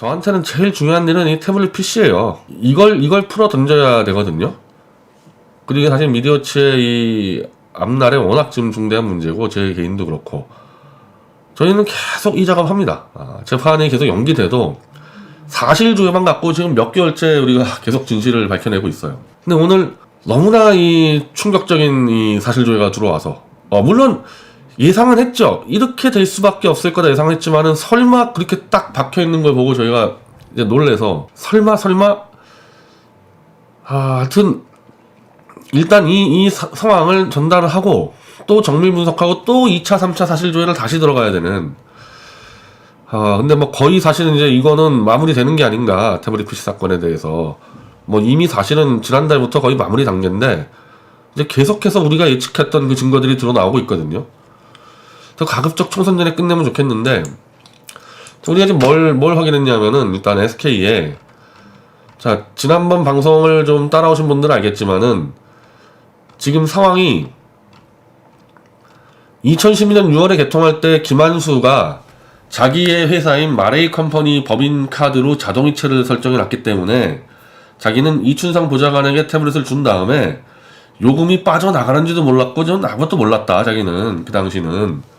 저한테는 제일 중요한 일은 이 태블릿 PC예요. 이걸 풀어 던져야 되거든요. 그리고 사실 미디어치의 이 앞날에 워낙 지금 중대한 문제고, 제 개인도 그렇고, 저희는 계속 이 작업합니다. 재판이 계속 연기돼도 사실조회만 갖고 지금 몇 개월째 우리가 계속 진실을 밝혀내고 있어요. 근데 오늘 너무나 이 충격적인 이 사실조회가 들어와서, 물론 예상은 했죠. 이렇게 될 수밖에 없을 거다 예상했지만은, 설마 그렇게 딱 박혀있는 걸 보고 저희가 이제 놀래서, 설마 하여튼 일단 이 상황을 전달을 하고, 또 정밀 분석하고, 또 2차 3차 사실조회를 다시 들어가야 되는, 근데 뭐 거의 사실은 이제 이거는 마무리되는 게 아닌가, 태블릿 PC 사건에 대해서. 뭐 이미 사실은 지난달부터 거의 마무리 단계인데, 이제 계속해서 우리가 예측했던 그 증거들이 드러나오고 있거든요. 그래서 가급적 총선 전에 끝내면 좋겠는데, 우리가 지금 뭘 확인했냐면은, 일단 SK에, 자, 지난번 방송을 좀 따라오신 분들은 알겠지만은, 지금 상황이 2012년 6월에 개통할 때 김한수가 자기의 회사인 마레이 컴퍼니 법인카드로 자동이체를 설정해 놨기 때문에, 자기는 이춘상 보좌관에게 태블릿을 준 다음에 요금이 빠져나가는지도 몰랐고, 전 아무것도 몰랐다, 자기는. 그 당시는.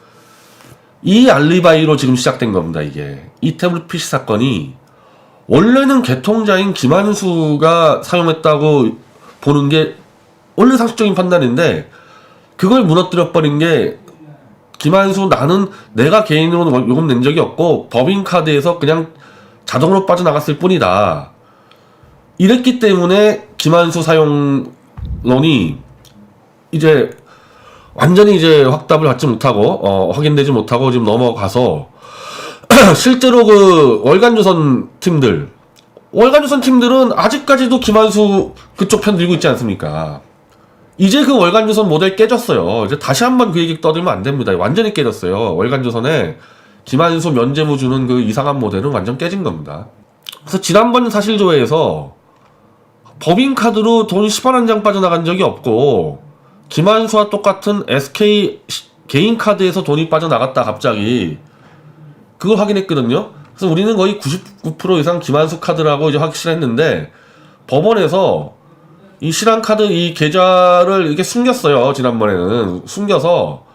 이 알리바이로 지금 시작된 겁니다, 이게. 이 태블릿 PC 사건이 원래는 개통자인 김한수가 사용했다고 보는 게 원래 상식적인 판단인데, 그걸 무너뜨려버린 게, 김한수, 나는 내가 개인으로 요금 낸 적이 없고 법인카드에서 그냥 자동으로 빠져나갔을 뿐이다. 이랬기 때문에 김한수 사용론이 이제 완전히 이제 확답을 받지 못하고, 확인되지 못하고 지금 넘어가서, 실제로 그 월간조선 팀들은 아직까지도 김한수 그쪽 편 들고 있지 않습니까? 이제 그 월간조선 모델 깨졌어요. 이제 다시 한번 그 얘기 떠들면 안 됩니다. 완전히 깨졌어요. 월간조선에 김한수 면제무 주는 그 이상한 모델은 완전 깨진 겁니다. 그래서 지난번 사실조회에서 법인카드로 돈 10원 한 장 빠져나간 적이 없고, 김한수와 똑같은 SK 개인카드에서 돈이 빠져나갔다 갑자기, 그걸 확인했거든요. 그래서 우리는 거의 99% 이상 김한수 카드라고 이제 확실했는데, 법원에서 이 실환카드 이 계좌를 이렇게 숨겼어요. 지난번에는 숨겨서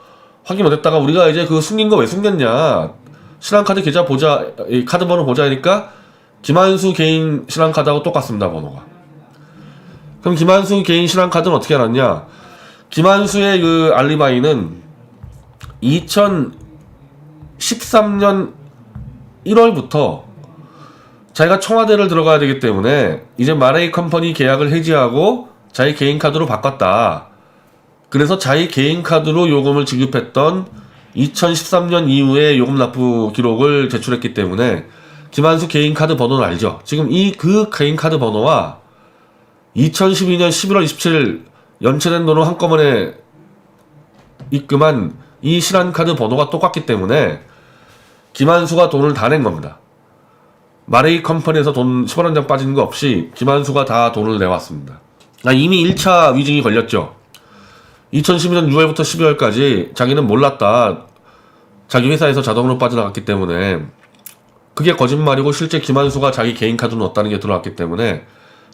확인 못했다가, 우리가 이제 그 숨긴 거 왜 숨겼냐, 실환카드 계좌 보자, 이 카드 번호 보자 하니까 김한수 개인 실환카드하고 똑같습니다, 번호가. 그럼 김한수 개인 실환카드는 어떻게 알았냐? 김한수의 그 알리바이는 2013년 1월부터 자기가 청와대를 들어가야 되기 때문에 이제 마레이 컴퍼니 계약을 해지하고 자기 개인 카드로 바꿨다. 그래서 자기 개인 카드로 요금을 지급했던 2013년 이후에 요금 납부 기록을 제출했기 때문에 김한수 개인 카드 번호는 알죠. 지금 그 개인 카드 번호와 2012년 11월 27일 연체된 돈을 한꺼번에 입금한 이 실환카드 번호가 똑같기 때문에 김한수가 돈을 다 낸 겁니다. 마레이 컴퍼니에서 돈 10원 한 장 빠진 거 없이 김한수가 다 돈을 내왔습니다. 이미 1차 위증이 걸렸죠. 2012년 6월부터 12월까지 자기는 몰랐다. 자기 회사에서 자동으로 빠져나갔기 때문에, 그게 거짓말이고 실제 김한수가 자기 개인 카드로 넣었다는 게 드러났기 때문에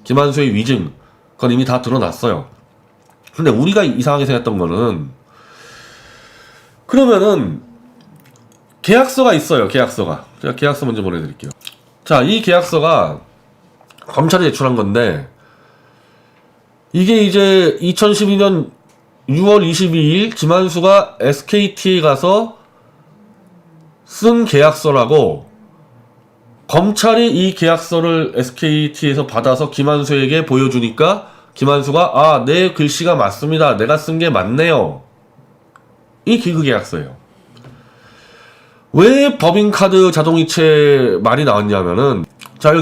김한수의 위증, 그건 이미 다 드러났어요. 근데 우리가 이상하게 생각했던 거는, 그러면은 계약서가 있어요. 계약서가. 제가 계약서 먼저 보내드릴게요. 자, 이 계약서가 검찰이 제출한 건데, 이게 이제 2012년 6월 22일 김한수가 SKT에 가서 쓴 계약서라고, 검찰이 이 계약서를 SKT에서 받아서 김한수에게 보여주니까 김한수가 내 글씨가 맞습니다. 내가 쓴 게 맞네요. 이 기그 계약서예요. 왜 법인카드 자동이체 말이 나왔냐면은, 자,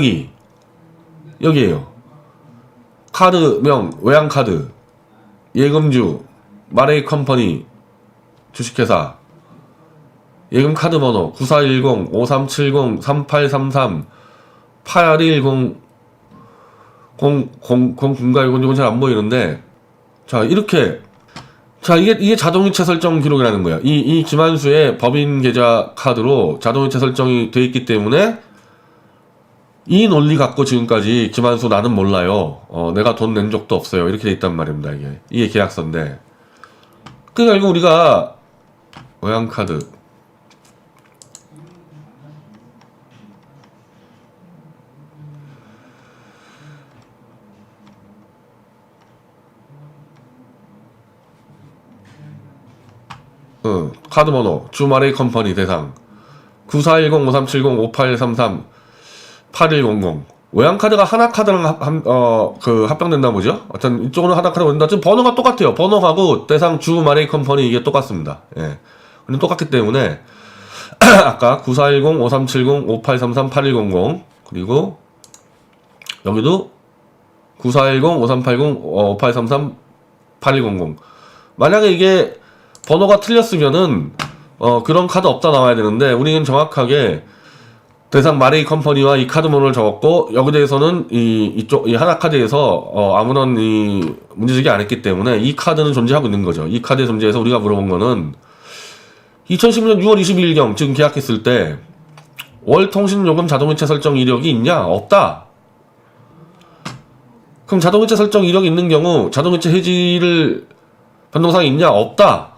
여기에요. 카드명, 외환카드, 예금주, 마레이 컴퍼니, 주식회사, 예금 카드 번호 9410-5370-3833 8110 009인가 이건 잘 안 보이는데, 자, 이렇게, 자, 이게 자동이체 설정 기록이라는 거야. 이 김한수의 법인 계좌 카드로 자동이체 설정이 돼 있기 때문에 이 논리 갖고 지금까지 김한수 나는 몰라요. 내가 돈 낸 적도 없어요. 이렇게 돼 있단 말입니다. 이게 계약서인데. 그러니까 이거 우리가 외환카드 카드번호 주말의 컴퍼니 대상 9410-5370-5833-8100 외환카드가 하나카드랑 합병됐나 보죠? 하여튼 이쪽은 하나카드가 된다. 지금 번호가 똑같아요. 번호하고 대상 주말의 컴퍼니 이게 똑같습니다. 예. 근데 똑같기 때문에 아까 9410-5370-5833-8100 그리고 여기도 9410-5380-5833-8100 만약에 이게 번호가 틀렸으면은 그런 카드 없다 나와야 되는데 우리는 정확하게 대상 마레이 컴퍼니와 이 카드 번호를 적었고 여기 대해서는 이쪽 하나카드에서 아무런 문제제기 안 했기 때문에 이 카드는 존재하고 있는 거죠. 이 카드의 존재에서 우리가 물어본 거는 2016년 6월 22일경 지금 계약했을 때 월 통신요금 자동이체 설정 이력이 있냐? 없다. 그럼 자동이체 설정 이력이 있는 경우 자동이체 해지를 변동사항이 있냐? 없다.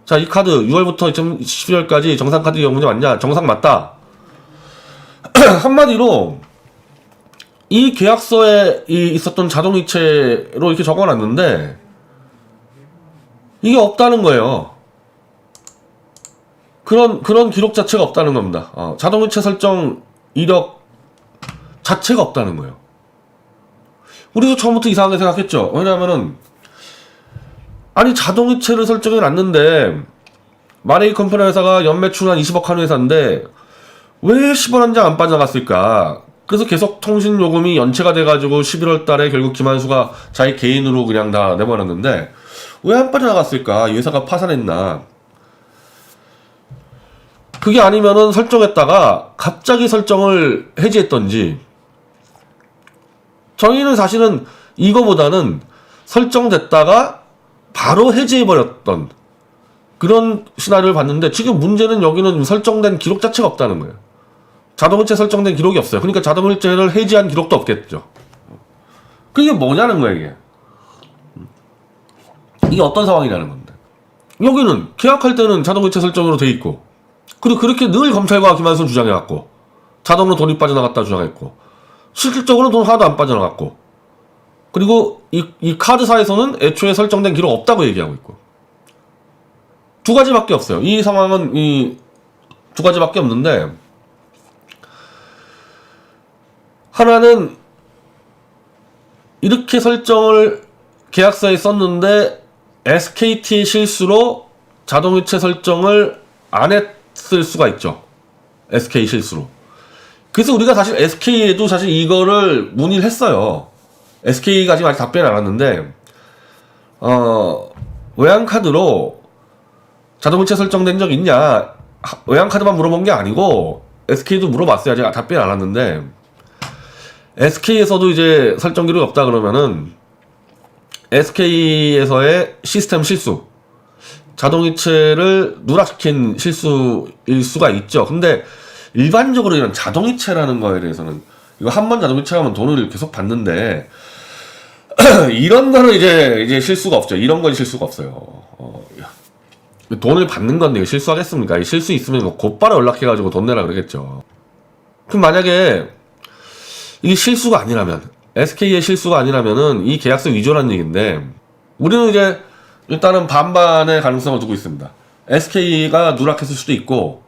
자, 이 카드 6월부터 2012월까지 정상 카드 이용 문제 맞냐? 정상 맞다. 한마디로 이 계약서에 있었던 자동이체로 이렇게 적어놨는데 이게 없다는 거예요. 그런 기록 자체가 없다는 겁니다. 자동이체 설정 이력 자체가 없다는 거예요. 우리도 처음부터 이상하게 생각했죠. 왜냐하면은 아니 자동이체를 설정해 놨는데 마레이 컴퍼니 회사가 연매출 한 20억 하는 회사인데 왜 10원 한 장 안 빠져나갔을까? 그래서 계속 통신요금이 연체가 돼가지고 11월 달에 결국 김한수가 자기 개인으로 그냥 다 내버렸는데 왜 안 빠져나갔을까? 이 회사가 파산했나? 그게 아니면은 설정했다가 갑자기 설정을 해지했던지 저희는 사실은 이거보다는 설정됐다가 바로 해지해버렸던 그런 시나리오를 봤는데 지금 문제는 여기는 설정된 기록 자체가 없다는 거예요. 자동이체 설정된 기록이 없어요. 그러니까 자동이체를 해지한 기록도 없겠죠. 그게 뭐냐는 거예요, 이게. 이게 어떤 상황이냐는 건데. 여기는 계약할 때는 자동이체 설정으로 돼 있고 그리고 그렇게 늘 검찰과 김한수는 주장해왔고 자동으로 돈이 빠져나갔다 주장했고 실질적으로 돈 하나도 안 빠져나갔고 그리고 이 카드사에서는 애초에 설정된 기록 없다고 얘기하고 있고 두 가지밖에 없어요. 이 상황은 이 두 가지밖에 없는데 하나는 이렇게 설정을 계약서에 썼는데 SKT의 실수로 자동이체 설정을 안 했을 수가 있죠. SK 실수로. 그래서 우리가 사실 SK에도 사실 이거를 문의를 했어요. SK가 지금 아직 답변이 안 왔는데 외환카드로 자동이체 설정된 적 있냐? 외환카드만 물어본 게 아니고 SK도 물어봤어요. 아직 답변이 안 왔는데 SK에서도 이제 설정 기록이 없다 그러면은 SK에서의 시스템 실수 자동이체를 누락시킨 실수일 수가 있죠. 근데 일반적으로 이런 자동이체라는 거에 대해서는 이거 한 번 자동이체하면 돈을 계속 받는데 이런 거는 이제 실수가 없죠. 이런 건 실수가 없어요. 돈을 받는 건데 실수하겠습니까? 실수 있으면 뭐 곧바로 연락해가지고 돈 내라 그러겠죠. 그럼 만약에 이게 실수가 아니라면 SK의 실수가 아니라면은 이 계약서 위조라는 얘기인데 우리는 이제 일단은 반반의 가능성을 두고 있습니다. SK가 누락했을 수도 있고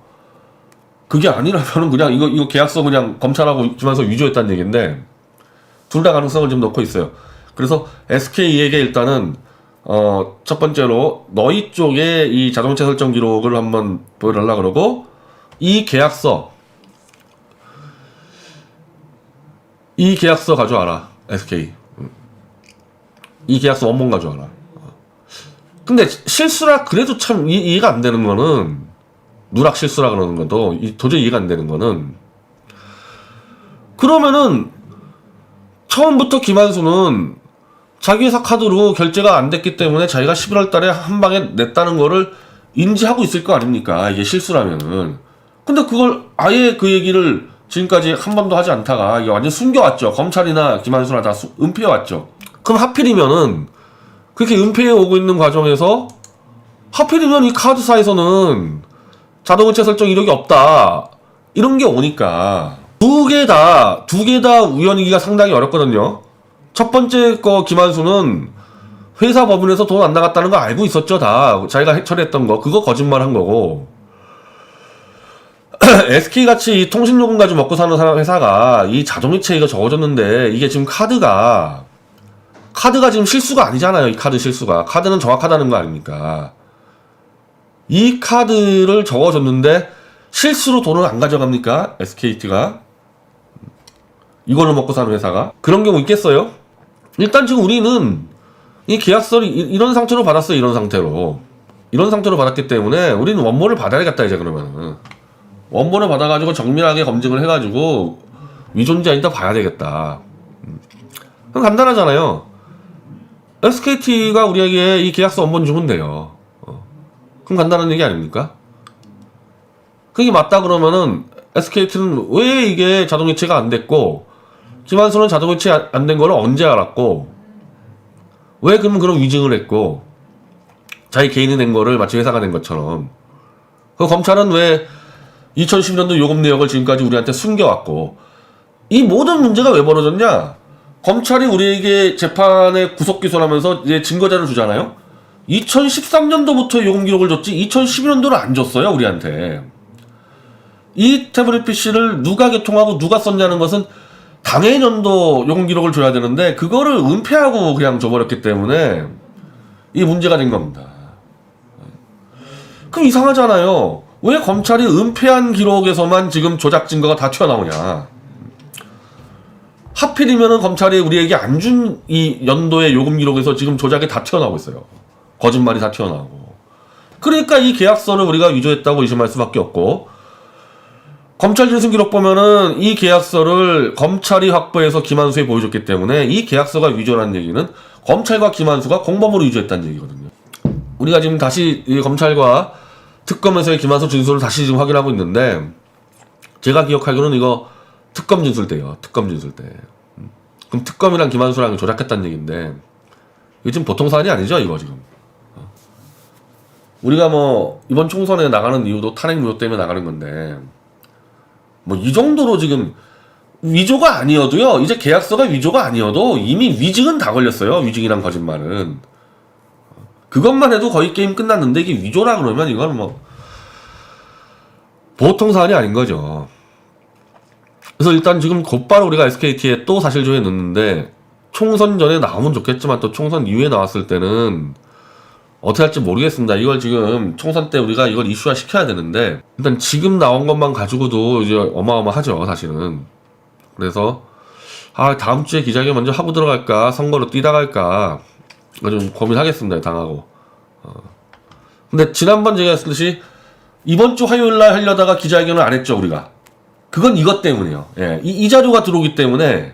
그게 아니라면은 그냥 이거 계약서 그냥 검찰하고 주면서 위조했다는 얘기인데 둘 다 가능성을 좀 넣고 있어요. 그래서 SK에게 일단은 첫 번째로 너희 쪽에 이 자동차 설정 기록을 한번 보여달라 그러고 이 계약서 가져와라. SK 이 계약서 원본 가져와라. 근데 실수라 그래도 참 이해가 안 되는 거는 누락 실수라 그러는 것도 도저히 이해가 안 되는 거는 그러면은 처음부터 김한수는 자기 회사 카드로 결제가 안 됐기 때문에 자기가 11월 달에 한 방에 냈다는 거를 인지하고 있을 거 아닙니까? 이게 실수라면은. 근데 그걸 아예 그 얘기를 지금까지 한 번도 하지 않다가 이게 완전 숨겨왔죠. 검찰이나 김한수나 다 은폐해왔죠. 그럼 하필이면은 그렇게 은폐해 오고 있는 과정에서 하필이면 이 카드사에서는 자동이체 설정 이력이 없다 이런 게 오니까 두 개 다 우연이기가 상당히 어렵거든요. 첫 번째 거 김한수는 회사 법인에서 돈 안 나갔다는 거 알고 있었죠. 다 자기가 처리했던 거 그거 거짓말한 거고 SK같이 이 통신요금 가지고 먹고 사는 회사가 이 자동이체 이거 적어줬는데 이게 지금 카드가 지금 실수가 아니잖아요. 이 카드 실수가 카드는 정확하다는 거 아닙니까? 이 카드를 적어줬는데 실수로 돈을 안 가져갑니까? SKT가 이걸로 먹고 사는 회사가 그런 경우 있겠어요? 일단 지금 우리는 이 계약서를 이런 상태로 받았어요. 이런 상태로 받았기 때문에 우리는 원본을 받아야겠다. 이제 그러면은 원본을 받아가지고 정밀하게 검증을 해가지고 위존지 아니다 봐야 되겠다. 그럼 간단하잖아요. SKT가 우리에게 이 계약서 원본 주면 돼요. 그럼 간단한 얘기 아닙니까? 그게 맞다 그러면은 SKT는 왜 이게 자동이체가 안 됐고 김한수는 자동이체 안 된 거를 언제 알았고 왜 그러면 그런 위증을 했고 자기 개인이 낸 거를 마치 회사가 낸 것처럼 그 검찰은 왜 2010년도 요금 내역을 지금까지 우리한테 숨겨왔고 이 모든 문제가 왜 벌어졌냐? 검찰이 우리에게 재판에 구속 기소하면서 이제 증거자를 주잖아요. 2013년도부터 요금 기록을 줬지 2012년도를 안 줬어요. 우리한테. 이 태블릿 PC를 누가 개통하고 누가 썼냐는 것은 당해 년도 요금 기록을 줘야 되는데 그거를 은폐하고 그냥 줘버렸기 때문에 이 문제가 된 겁니다. 그럼 이상하잖아요. 왜 검찰이 은폐한 기록에서만 지금 조작 증거가 다 튀어나오냐? 하필이면은 검찰이 우리에게 안 준 이 연도의 요금 기록에서 지금 조작이 다 튀어나오고 있어요. 거짓말이 다 튀어나오고. 그러니까 이 계약서를 우리가 위조했다고 의심할 수밖에 없고 검찰 진술 기록 보면은 이 계약서를 검찰이 확보해서 김한수에 보여줬기 때문에 이 계약서가 위조라는 얘기는 검찰과 김한수가 공범으로 위조했다는 얘기거든요. 우리가 지금 다시 이 검찰과 특검에서의 김한수 진술을 다시 지금 확인하고 있는데 제가 기억하기로는 이거 특검 진술 때요. 특검 진술 때. 그럼 특검이랑 김한수랑 조작했다는 얘기인데 이게 지금 보통 사안이 아니죠 이거 지금. 우리가 뭐 이번 총선에 나가는 이유도 탄핵 무효 때문에 나가는 건데 뭐 이 정도로 지금 위조가 아니어도요. 이제 계약서가 위조가 아니어도 이미 위증은 다 걸렸어요. 위증이랑 거짓말은. 그것만 해도 거의 게임 끝났는데 이게 위조라 그러면 이건 뭐 보통 사안이 아닌 거죠. 그래서 일단 지금 곧바로 우리가 SKT에 또 사실조회 넣는데 총선 전에 나오면 좋겠지만 또 총선 이후에 나왔을 때는 어떻게 할지 모르겠습니다. 이걸 지금 총선 때 우리가 이걸 이슈화 시켜야 되는데 일단 지금 나온 것만 가지고도 이제 어마어마하죠 사실은. 그래서 다음 주에 기자회견 먼저 하고 들어갈까 선거로 뛰다 갈까 좀 고민하겠습니다. 당하고. 근데 지난번 제가 했듯이 이번 주 화요일날 하려다가 기자회견을 안 했죠 우리가. 그건 이것 때문이에요. 예, 이 자료가 들어오기 때문에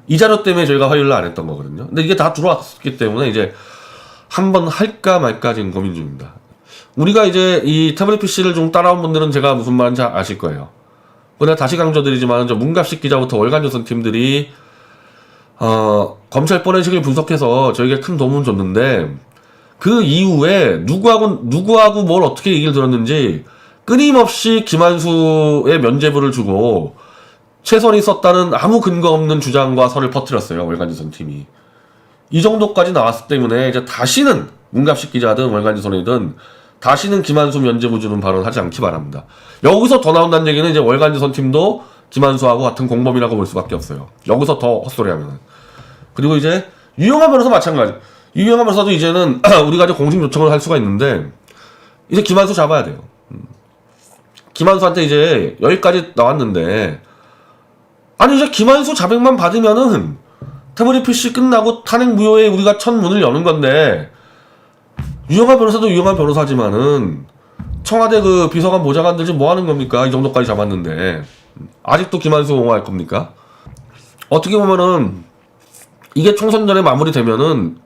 이 자료 때문에 저희가 화요일날 안 했던 거거든요. 근데 이게 다 들어왔기 때문에 이제 한번 할까 말까 지금 고민 중입니다. 우리가 이제 이 태블릿 PC를 좀 따라온 분들은 제가 무슨 말인지 아실 거예요. 근데 다시 강조드리지만 저 문갑식 기자부터 월간조선 팀들이 검찰 포렌식을 분석해서 저에게 큰 도움을 줬는데 그 이후에 누구하고 뭘 어떻게 얘기를 들었는지 끊임없이 김한수의 면죄부를 주고 최선이 썼다는 아무 근거 없는 주장과 설을 퍼뜨렸어요. 월간조선 팀이. 이 정도까지 나왔기 때문에 이제 다시는 문갑식 기자든 월간조선이든 다시는 김한수 면죄부 주는 발언 하지 않기 바랍니다. 여기서 더 나온다는 얘기는 이제 월간조선 팀도 김한수하고 같은 공범이라고 볼 수밖에 없어요. 여기서 더 헛소리하면은. 그리고 이제 유영하 변호사 마찬가지. 유영하 변호사도 이제는 우리가 이제 공식 요청을 할 수가 있는데 이제 김한수 잡아야 돼요. 김한수한테 이제 여기까지 나왔는데 아니 이제 김한수 자백만 받으면은 태블릿 PC 끝나고 탄핵 무효에 우리가 첫 문을 여는 건데 유영하 변호사도 유영하 변호사지만은 청와대 그 비서관 보좌관들 지금 뭐 하는 겁니까? 이 정도까지 잡았는데 아직도 김한수 옹호할 겁니까? 어떻게 보면은 이게 총선 전에 마무리되면은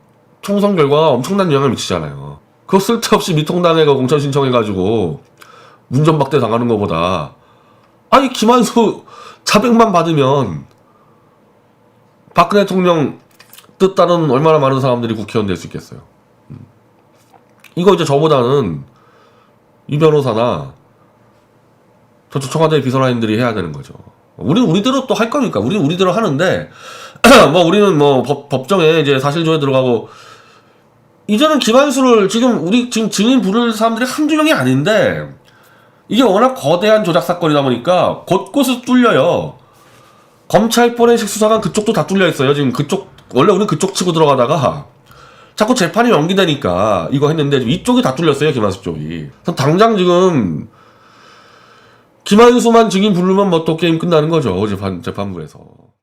총선 결과가 엄청난 영향을 미치잖아요. 그거 쓸데없이 미통당회가 공천 신청해가지고 문전박대 당하는 것보다 아니 김한수 자백만 받으면 박근혜 대통령 뜻 따른 얼마나 많은 사람들이 국회의원 될 수 있겠어요. 이거 이제 저보다는 이 변호사나 저쪽 청와대 비서라인들이 해야 되는 거죠. 우리는 우리대로 또 할 거니까. 우리는 우리대로 하는데, 뭐, 우리는 뭐, 법정에 이제 사실조회 들어가고, 이제는 김한수를 우리 지금 증인 부를 사람들이 한두 명이 아닌데, 이게 워낙 거대한 조작 사건이다 보니까, 곳곳을 뚫려요. 검찰 포렌식 수사관 그쪽도 다 뚫려 있어요. 지금 원래 우리는 그쪽 치고 들어가다가, 자꾸 재판이 연기되니까, 이거 했는데, 이쪽이 다 뚫렸어요, 김한수 쪽이. 그래서 당장 지금, 김한수만 증인 부르면 뭐 또 게임 끝나는 거죠. 재판부에서.